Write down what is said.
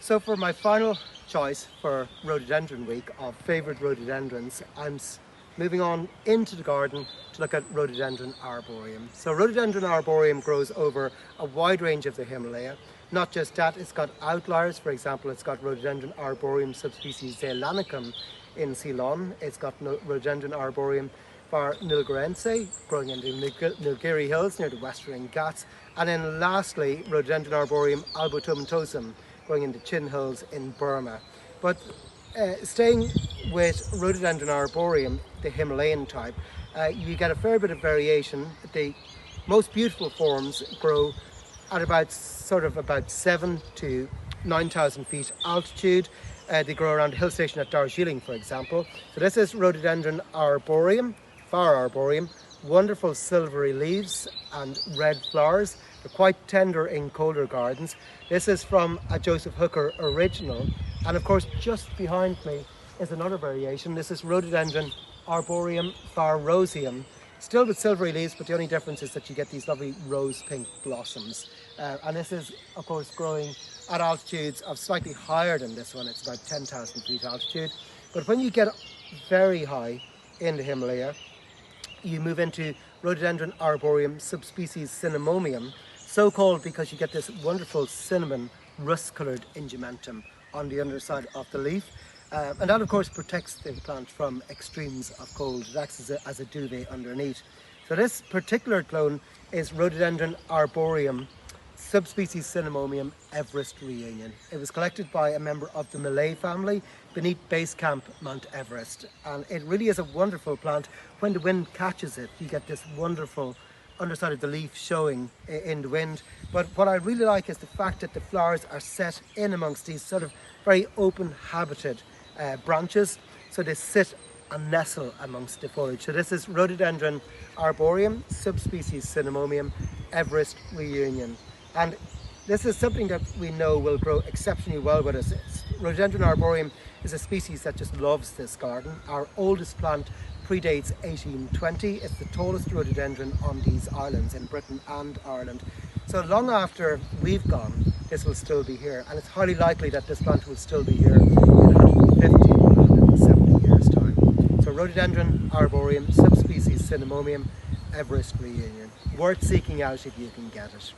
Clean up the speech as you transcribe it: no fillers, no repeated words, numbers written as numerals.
So for my final choice for Rhododendron Week of favourite rhododendrons, I'm moving on into the garden to look at Rhododendron arboreum. So Rhododendron arboreum grows over a wide range of the Himalaya. Not just that, it's got outliers. For example, it's got Rhododendron arboreum subspecies Zeylanicum in Ceylon. It's got Rhododendron arboreum var nilgirense growing in the Nilgiri Hills near the Western Ghats. And then lastly, Rhododendron arboreum albotomentosum growing in the Chin Hills in Burma. But staying with Rhododendron arboreum, the Himalayan type, you get a fair bit of variation. The most beautiful forms grow at about 7 to 9,000 feet altitude. They grow around the hill station at Darjeeling, for example. So this is Rhododendron arboreum, var arboreum. Wonderful silvery leaves and red flowers. They're quite tender in colder gardens. This is from a Joseph Hooker original. And of course, just behind me is another variation. This is Rhododendron arboreum var roseum. Still with silvery leaves, but the only difference is that you get these lovely rose pink blossoms. And this is, of course, growing at altitudes of slightly higher than this one. It's about 10,000 feet altitude. But when you get very high in the Himalaya, you move into Rhododendron arboreum subspecies Cinnamomium, so called because you get this wonderful cinnamon rust-coloured ingementum on the underside of the leaf. And that of course protects the plant from extremes of cold. It acts as a duvet underneath. So this particular clone is Rhododendron arboreum subspecies Cinnamomium Everest reunion. It was collected by a member of the Malay family beneath base camp Mount Everest, and it really is a wonderful plant. When the wind catches it, you get this wonderful underside of the leaf showing in the wind. But what I really like is the fact that the flowers are set in amongst these sort of very open habited branches, so they sit and nestle amongst the foliage. So this is Rhododendron arboreum subspecies Cinnamomium Everest reunion. And this is something that we know will grow exceptionally well with us. Rhododendron arboreum is a species that just loves this garden. Our oldest plant predates 1820. It's the tallest rhododendron on these islands in Britain and Ireland. So long after we've gone, this will still be here. And it's highly likely that this plant will still be here in 150 or 170 years' time. So Rhododendron arboreum subspecies Cinnamomium Everest reunion. Worth seeking out if you can get it.